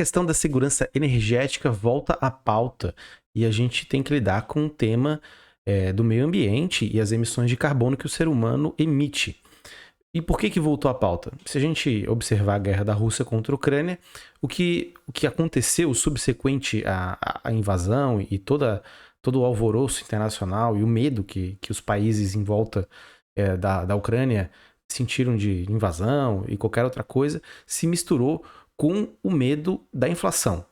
A questão da segurança energética volta à pauta e a gente tem que lidar com o tema do meio ambiente e as emissões de carbono que o ser humano emite. E por que voltou à pauta? Se a gente observar a guerra da Rússia contra a Ucrânia, o que aconteceu subsequente à invasão e todo o alvoroço internacional e o medo que os países em volta da Ucrânia sentiram de invasão e qualquer outra coisa, se misturou com o medo da inflação.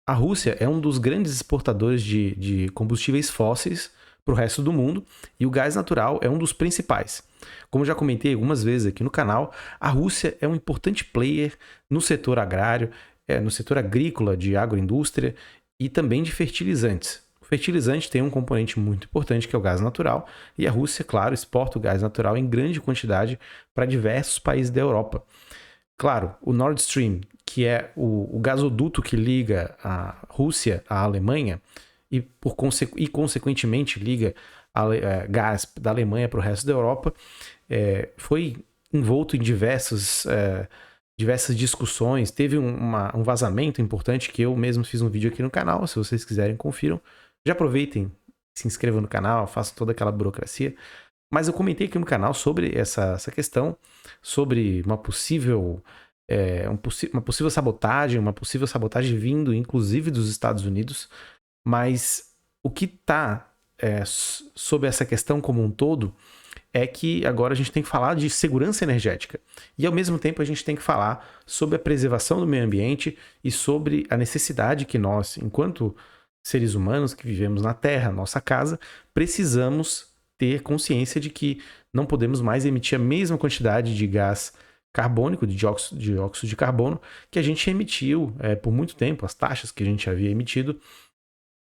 A Rússia é um dos grandes exportadores de combustíveis fósseis para o resto do mundo e o gás natural é um dos principais. Como já comentei algumas vezes aqui no canal, a Rússia é um importante player no setor agrário, no setor agrícola de agroindústria e também de fertilizantes. O fertilizante tem um componente muito importante que é o gás natural e a Rússia, claro, exporta o gás natural em grande quantidade para diversos países da Europa. Claro, o Nord Stream, que é o gasoduto que liga a Rússia à Alemanha e consequentemente liga gás da Alemanha para o resto da Europa, foi envolto em diversas discussões. Teve um vazamento importante que eu mesmo fiz um vídeo aqui no canal, se vocês quiserem confiram. Já aproveitem, se inscrevam no canal, façam toda aquela burocracia. Mas eu comentei aqui no canal sobre essa questão, sobre uma possível sabotagem vindo inclusive dos Estados Unidos, mas o que está sobre essa questão como um todo é que agora a gente tem que falar de segurança energética e ao mesmo tempo a gente tem que falar sobre a preservação do meio ambiente e sobre a necessidade que nós, enquanto seres humanos que vivemos na Terra, nossa casa, precisamos ter consciência de que não podemos mais emitir a mesma quantidade de gás carbônico, de dióxido de carbono, que a gente emitiu por muito tempo, as taxas que a gente havia emitido,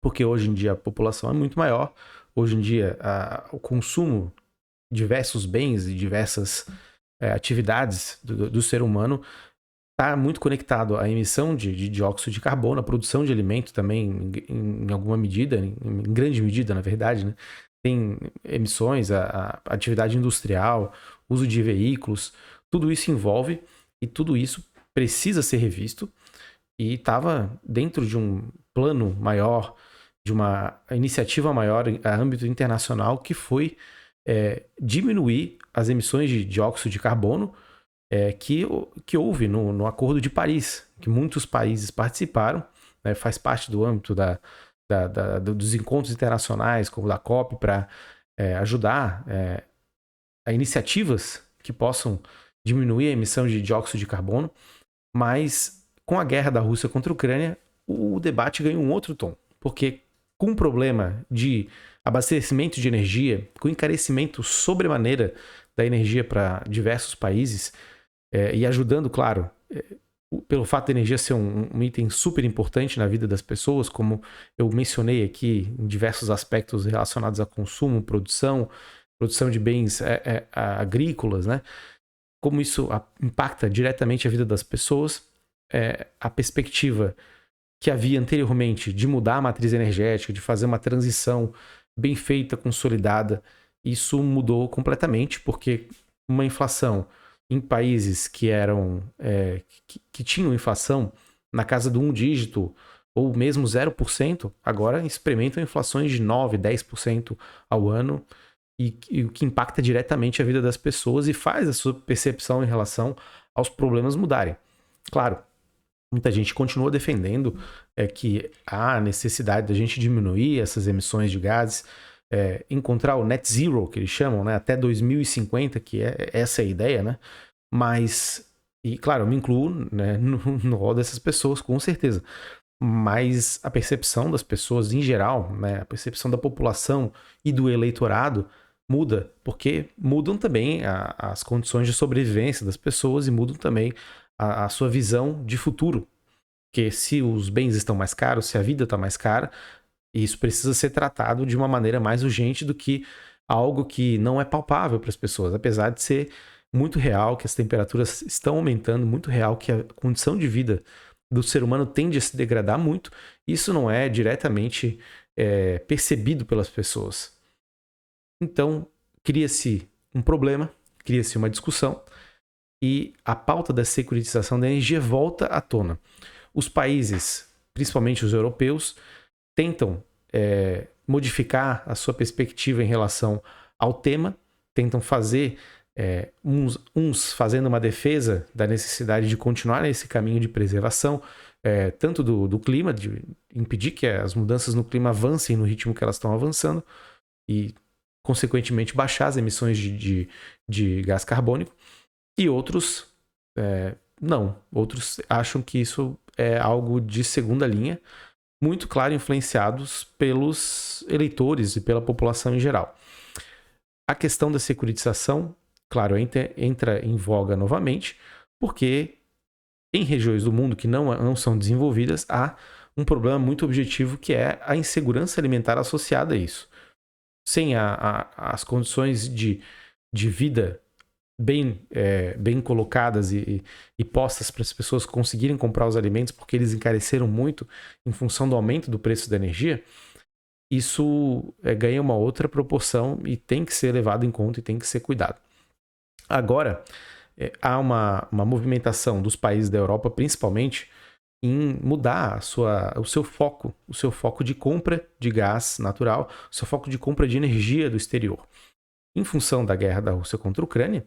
porque hoje em dia a população é muito maior, hoje em dia o consumo de diversos bens e diversas atividades do ser humano está muito conectado à emissão de dióxido de carbono, à produção de alimento também, em alguma medida, em grande medida, na verdade, né? Tem emissões, a atividade industrial, uso de veículos, tudo isso envolve e tudo isso precisa ser revisto e estava dentro de um plano maior, de uma iniciativa maior a âmbito internacional que foi diminuir as emissões de dióxido de carbono que houve no Acordo de Paris, que muitos países participaram, né, faz parte do âmbito dos encontros internacionais, como da COP, para ajudar a iniciativas que possam diminuir a emissão de dióxido de carbono, mas com a guerra da Rússia contra a Ucrânia, o debate ganhou um outro tom, porque com o problema de abastecimento de energia, com o encarecimento sobremaneira da energia para diversos países, e ajudando, claro, pelo fato da energia ser um item super importante na vida das pessoas, como eu mencionei aqui em diversos aspectos relacionados a consumo, produção de bens agrícolas, né? Como isso impacta diretamente a vida das pessoas, a perspectiva que havia anteriormente de mudar a matriz energética, de fazer uma transição bem feita, consolidada, isso mudou completamente, porque uma inflação em países que eram que tinham inflação na casa do 1 dígito ou mesmo 0%, agora experimentam inflações de 9%, 10% ao ano, e o que impacta diretamente a vida das pessoas e faz a sua percepção em relação aos problemas mudarem. Claro, muita gente continua defendendo que há necessidade da gente diminuir essas emissões de gases, encontrar o net zero, que eles chamam, né, até 2050, que essa é a ideia, né? Mas, e claro, eu me incluo, né, no rol dessas pessoas, com certeza. Mas a percepção das pessoas em geral, né, a percepção da população e do eleitorado muda, porque mudam também as condições de sobrevivência das pessoas e mudam também a sua visão de futuro. Porque se os bens estão mais caros, se a vida está mais cara, isso precisa ser tratado de uma maneira mais urgente do que algo que não é palpável para as pessoas, apesar de ser muito real, que as temperaturas estão aumentando, muito real, que a condição de vida do ser humano tende a se degradar muito. Isso não é diretamente percebido pelas pessoas. Então, cria-se um problema, cria-se uma discussão e a pauta da securitização da energia volta à tona. Os países, principalmente os europeus, tentam modificar a sua perspectiva em relação ao tema, tentam fazer, uns fazendo uma defesa da necessidade de continuar nesse caminho de preservação, tanto do clima, de impedir que as mudanças no clima avancem no ritmo que elas estão avançando e, consequentemente, baixar as emissões de gás carbônico, e outros não. Outros acham que isso é algo de segunda linha, muito claro, influenciados pelos eleitores e pela população em geral. A questão da securitização, claro, entra em voga novamente, porque em regiões do mundo que não são desenvolvidas, há um problema muito objetivo, que é a insegurança alimentar associada a isso. Sem as condições de vida bem colocadas e postas para as pessoas conseguirem comprar os alimentos, porque eles encareceram muito em função do aumento do preço da energia, isso ganha uma outra proporção e tem que ser levado em conta e tem que ser cuidado. Agora, há uma movimentação dos países da Europa, principalmente, em mudar o seu foco de compra de gás natural, o seu foco de compra de energia do exterior. Em função da guerra da Rússia contra a Ucrânia,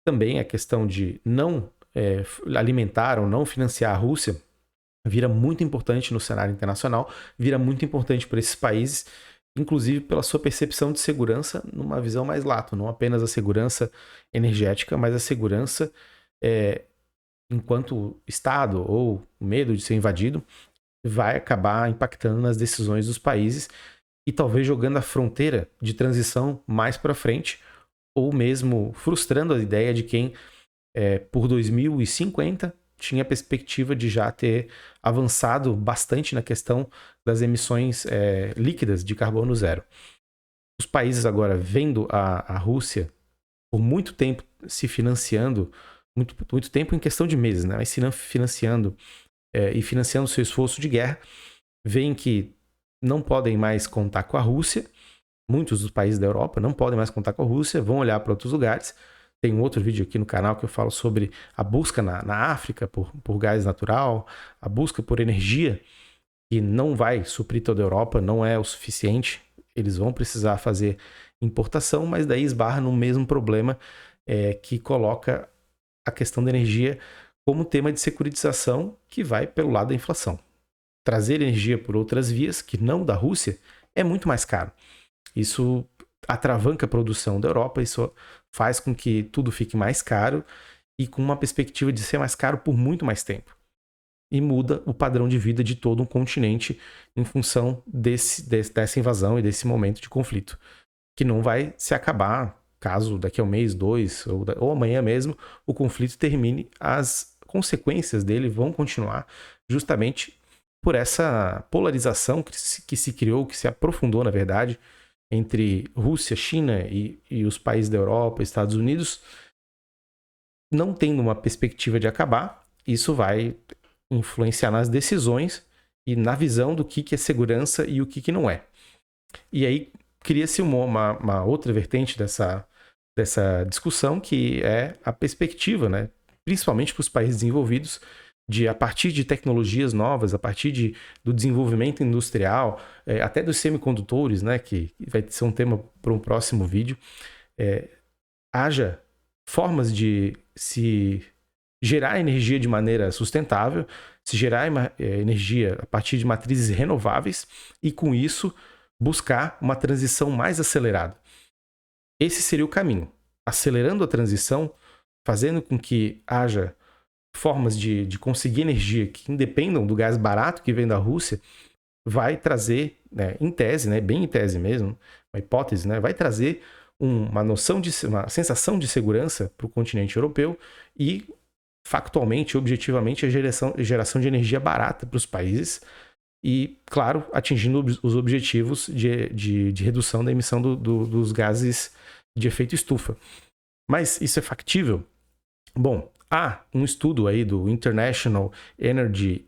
também a questão de não alimentar ou não financiar a Rússia vira muito importante no cenário internacional, vira muito importante para esses países, inclusive pela sua percepção de segurança numa visão mais lato, não apenas a segurança energética, mas a segurança enquanto Estado ou o medo de ser invadido vai acabar impactando nas decisões dos países e talvez jogando a fronteira de transição mais para frente, ou mesmo frustrando a ideia de quem, por 2050, tinha a perspectiva de já ter avançado bastante na questão das emissões líquidas de carbono zero. Os países agora vendo a Rússia por muito tempo se financiando, muito tempo em questão de meses, né? Mas se financiando e financiando seu esforço de guerra, veem que não podem mais contar com a Rússia. Muitos dos países da Europa não podem mais contar com a Rússia, vão olhar para outros lugares. Tem um outro vídeo aqui no canal que eu falo sobre a busca na África por gás natural, a busca por energia, que não vai suprir toda a Europa, não é o suficiente. Eles vão precisar fazer importação, mas daí esbarra no mesmo problema que coloca a questão da energia como tema de securitização, que vai pelo lado da inflação. Trazer energia por outras vias, que não da Rússia, é muito mais caro. Isso atravanca a produção da Europa, isso faz com que tudo fique mais caro e com uma perspectiva de ser mais caro por muito mais tempo. E muda o padrão de vida de todo um continente em função dessa invasão e desse momento de conflito, que não vai se acabar caso daqui a um mês, 2 ou amanhã mesmo o conflito termine. As consequências dele vão continuar justamente por essa polarização que se criou, que se aprofundou, na verdade, entre Rússia, China e os países da Europa, Estados Unidos. Não tendo uma perspectiva de acabar, isso vai influenciar nas decisões e na visão do que é segurança e o que não é. E aí cria-se uma outra vertente dessa discussão, que é a perspectiva, né? Principalmente para os países desenvolvidos, a partir de tecnologias novas, a partir do desenvolvimento industrial, até dos semicondutores, né, que vai ser um tema para um próximo vídeo, haja formas de se gerar energia de maneira sustentável, se gerar energia a partir de matrizes renováveis e, com isso, buscar uma transição mais acelerada. Esse seria o caminho. Acelerando a transição, fazendo com que haja formas de conseguir energia que independam do gás barato que vem da Rússia, vai trazer, né, em tese, né, bem em tese mesmo, uma hipótese, né, vai trazer uma sensação de segurança para o continente europeu e, factualmente, objetivamente, a geração de energia barata para os países e, claro, atingindo os objetivos de redução da emissão dos gases de efeito estufa. Mas isso é factível? Bom, há um estudo aí do International Energy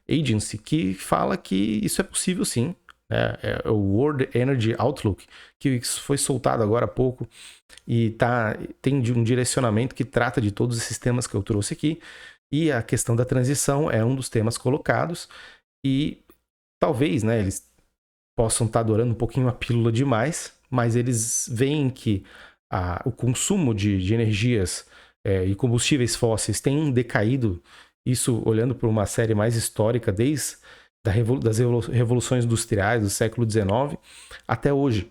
Agency que fala que isso é possível sim. É o World Energy Outlook, que foi soltado agora há pouco e tem um direcionamento que trata de todos esses temas que eu trouxe aqui. E a questão da transição é um dos temas colocados e talvez, né, eles possam estar adorando um pouquinho a pílula demais, mas eles veem que o consumo de energias e combustíveis fósseis tem decaído, isso olhando para uma série mais histórica, desde das revoluções industriais do século XIX até hoje.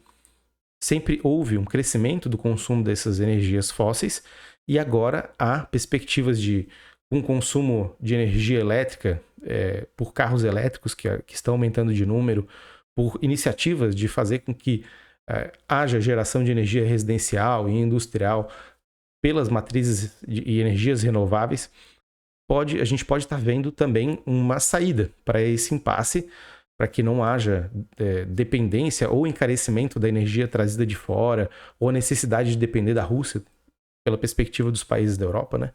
Sempre houve um crescimento do consumo dessas energias fósseis e agora há perspectivas de um consumo de energia elétrica por carros elétricos que estão aumentando de número, por iniciativas de fazer com que haja geração de energia residencial e industrial pelas matrizes e energias renováveis, a gente pode estar vendo também uma saída para esse impasse, para que não haja dependência ou encarecimento da energia trazida de fora, ou a necessidade de depender da Rússia, pela perspectiva dos países da Europa, né?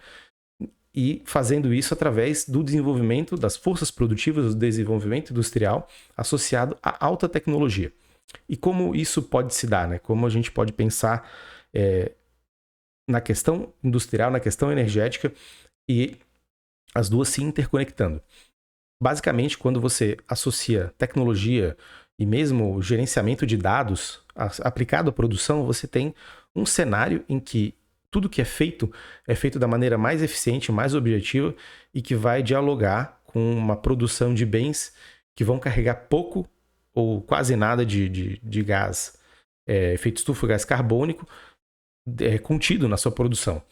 E fazendo isso através do desenvolvimento das forças produtivas, do desenvolvimento industrial associado à alta tecnologia. E como isso pode se dar, né? Como a gente pode pensar na questão industrial, na questão energética e as duas se interconectando. Basicamente, quando você associa tecnologia e mesmo gerenciamento de dados aplicado à produção, você tem um cenário em que tudo que é feito da maneira mais eficiente, mais objetiva e que vai dialogar com uma produção de bens que vão carregar pouco ou quase nada de gás, efeito estufa, gás carbônico, contido na sua produção.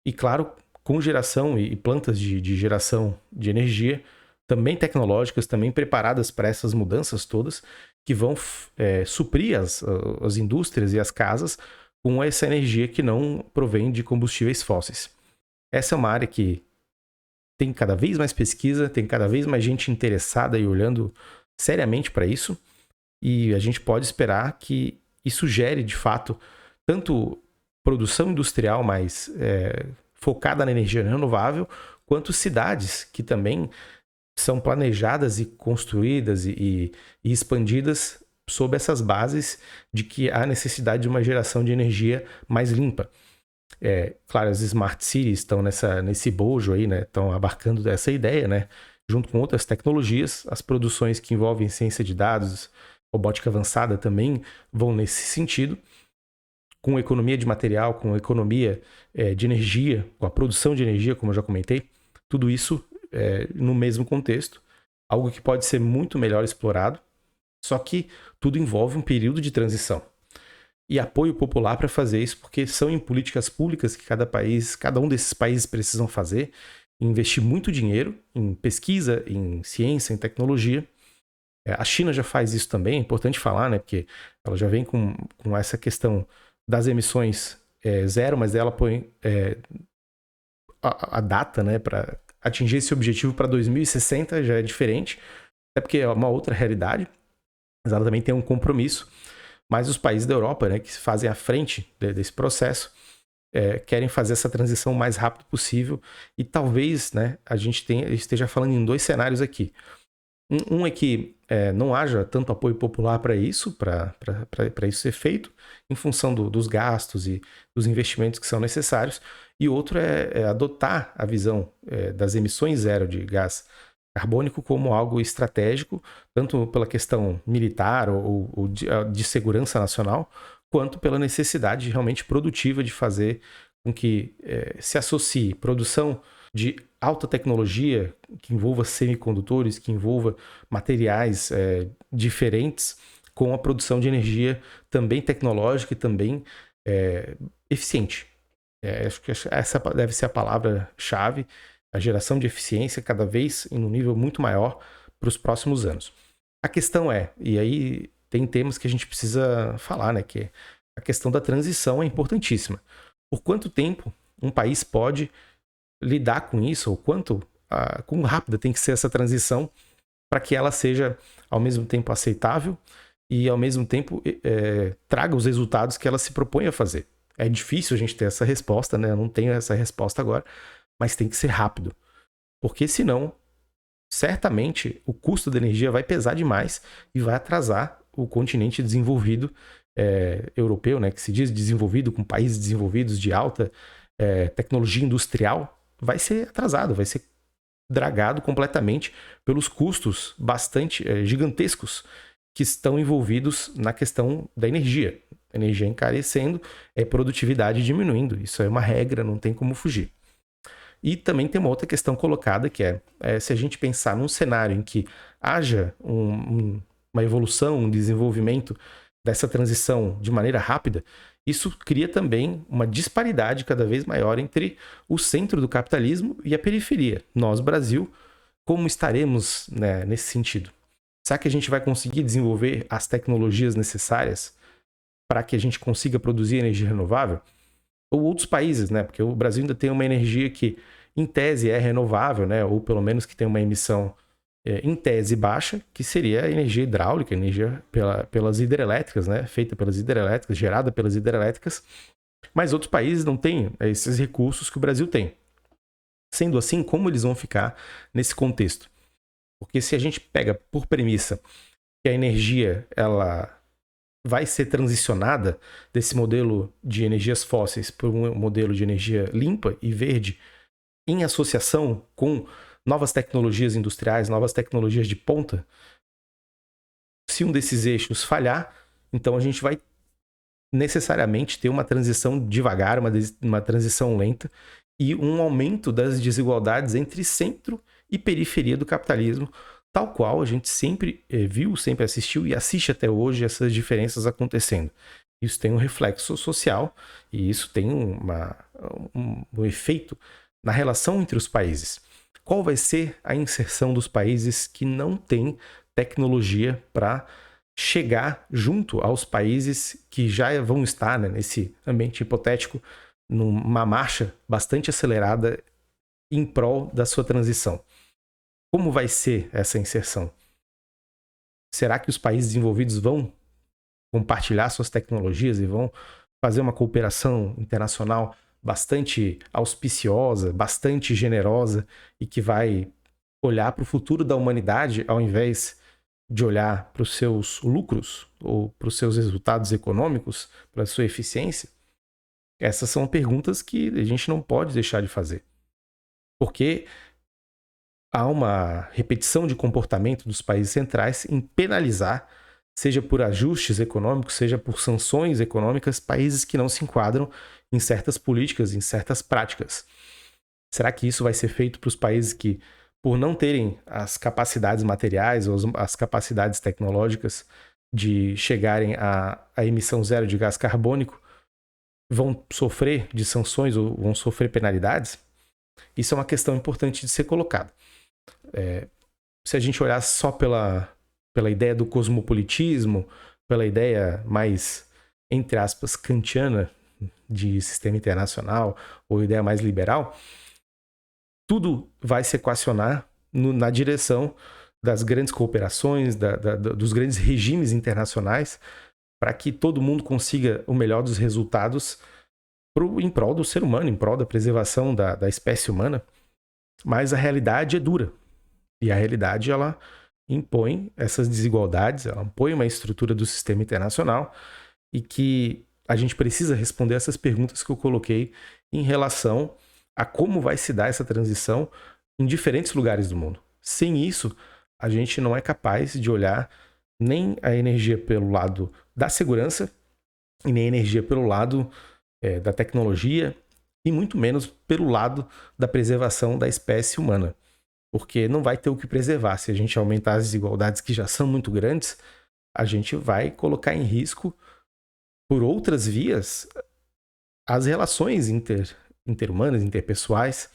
E claro, com geração e plantas de geração de energia também tecnológicas, também preparadas para essas mudanças todas, que vão suprir as indústrias e as casas com essa energia que não provém de combustíveis fósseis. Essa é uma área que tem cada vez mais pesquisa, tem cada vez mais gente interessada e olhando seriamente para isso, e a gente pode esperar que isso gere, de fato, tanto produção industrial mais focada na energia renovável, quanto cidades que também são planejadas e construídas e expandidas sob essas bases de que há necessidade de uma geração de energia mais limpa. Claro, as Smart Cities estão nesse bojo aí, né? Estão abarcando essa ideia, né? Junto com outras tecnologias, as produções que envolvem ciência de dados, robótica avançada também vão nesse sentido, com economia de material, com economia de energia, com a produção de energia, como eu já comentei, tudo isso no mesmo contexto, algo que pode ser muito melhor explorado, só que tudo envolve um período de transição. E apoio popular para fazer isso, porque são em políticas públicas que cada um desses países precisam fazer, investir muito dinheiro em pesquisa, em ciência, em tecnologia. A China já faz isso também, é importante falar, né? Porque ela já vem com essa questão das emissões zero, mas ela põe a data, né, para atingir esse objetivo para 2060 já é diferente, até porque é uma outra realidade, mas ela também tem um compromisso. Mas os países da Europa, né, que fazem à frente desse processo, querem fazer essa transição o mais rápido possível e talvez, né, a gente esteja falando em dois cenários aqui. Um é que não haja tanto apoio popular para isso, para isso ser feito, em função dos gastos e dos investimentos que são necessários, e outro é adotar a visão das emissões zero de gás carbônico como algo estratégico, tanto pela questão militar ou de segurança nacional, quanto pela necessidade realmente produtiva de fazer com que se associe produção de alta tecnologia, que envolva semicondutores, que envolva materiais diferentes, com a produção de energia também tecnológica e também eficiente. Acho que essa deve ser a palavra-chave, a geração de eficiência cada vez em um nível muito maior para os próximos anos. A questão e aí tem temas que a gente precisa falar, né? Que a questão da transição é importantíssima. Por quanto tempo um país pode lidar com isso, ou quão rápida tem que ser essa transição para que ela seja ao mesmo tempo aceitável e ao mesmo tempo traga os resultados que ela se propõe a fazer. É difícil a gente ter essa resposta, né? Eu não tenho essa resposta agora, mas tem que ser rápido. Porque senão, certamente, o custo da energia vai pesar demais e vai atrasar o continente desenvolvido europeu, né? Que se diz desenvolvido, com países desenvolvidos de alta tecnologia industrial, vai ser atrasado, vai ser dragado completamente pelos custos bastante gigantescos que estão envolvidos na questão da energia. Energia encarecendo, produtividade diminuindo. Isso é uma regra, não tem como fugir. E também tem uma outra questão colocada, que se a gente pensar num cenário em que haja uma evolução, um desenvolvimento dessa transição de maneira rápida, isso cria também uma disparidade cada vez maior entre o centro do capitalismo e a periferia. Nós, Brasil, como estaremos, né, nesse sentido? Será que a gente vai conseguir desenvolver as tecnologias necessárias para que a gente consiga produzir energia renovável? Ou outros países, né? Porque o Brasil ainda tem uma energia que, em tese, é renovável, né? Ou pelo menos que tem uma emissão, em tese, baixa, que seria a energia hidráulica, energia pelas hidrelétricas, né? Feita pelas hidrelétricas, gerada pelas hidrelétricas. Mas outros países não têm esses recursos que o Brasil tem. Sendo assim, como eles vão ficar nesse contexto? Porque se a gente pega por premissa que a energia ela vai ser transicionada desse modelo de energias fósseis para um modelo de energia limpa e verde, em associação com novas tecnologias industriais, novas tecnologias de ponta, se um desses eixos falhar, então a gente vai necessariamente ter uma transição devagar, uma transição lenta e um aumento das desigualdades entre centro e periferia do capitalismo, tal qual a gente sempre viu, sempre assistiu e assiste até hoje essas diferenças acontecendo. Isso tem um reflexo social e isso tem um efeito na relação entre os países. Qual vai ser a inserção dos países que não têm tecnologia para chegar junto aos países que já vão estar, né, nesse ambiente hipotético, numa marcha bastante acelerada em prol da sua transição? Como vai ser essa inserção? Será que os países desenvolvidos vão compartilhar suas tecnologias e vão fazer uma cooperação internacional bastante auspiciosa, bastante generosa e que vai olhar para o futuro da humanidade ao invés de olhar para os seus lucros ou para os seus resultados econômicos, para a sua eficiência? Essas são perguntas que a gente não pode deixar de fazer. Porque há uma repetição de comportamento dos países centrais em penalizar, seja por ajustes econômicos, seja por sanções econômicas, países que não se enquadram em certas políticas, em certas práticas. Será que isso vai ser feito para os países que, por não terem as capacidades materiais ou as capacidades tecnológicas de chegarem à emissão zero de gás carbônico, vão sofrer de sanções ou vão sofrer penalidades? Isso é uma questão importante de ser colocada. Se a gente olhar só pela ideia do cosmopolitismo, pela ideia mais, entre aspas, kantiana de sistema internacional, ou ideia mais liberal, tudo vai se equacionar na direção das grandes cooperações, dos grandes regimes internacionais, para que todo mundo consiga o melhor dos resultados em prol do ser humano, em prol da preservação da espécie humana. Mas a realidade é dura. E a realidade, ela impõe essas desigualdades, ela impõe uma estrutura do sistema internacional e que a gente precisa responder essas perguntas que eu coloquei em relação a como vai se dar essa transição em diferentes lugares do mundo. Sem isso, a gente não é capaz de olhar nem a energia pelo lado da segurança e nem a energia pelo lado da tecnologia e muito menos pelo lado da preservação da espécie humana. Porque não vai ter o que preservar. Se a gente aumentar as desigualdades que já são muito grandes, a gente vai colocar em risco, por outras vias, as relações interhumanas, interpessoais,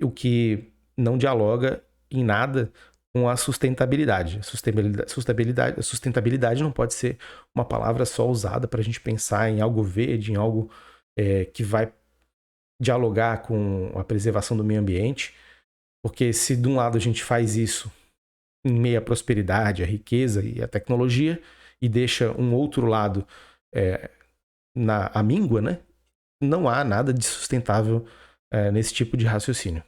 o que não dialoga em nada com a sustentabilidade. A sustentabilidade não pode ser uma palavra só usada para a gente pensar em algo verde, em algo que vai dialogar com a preservação do meio ambiente. Porque se de um lado a gente faz isso em meio à prosperidade, à riqueza e à tecnologia, e deixa um outro lado à míngua, né? Não há nada de sustentável nesse tipo de raciocínio.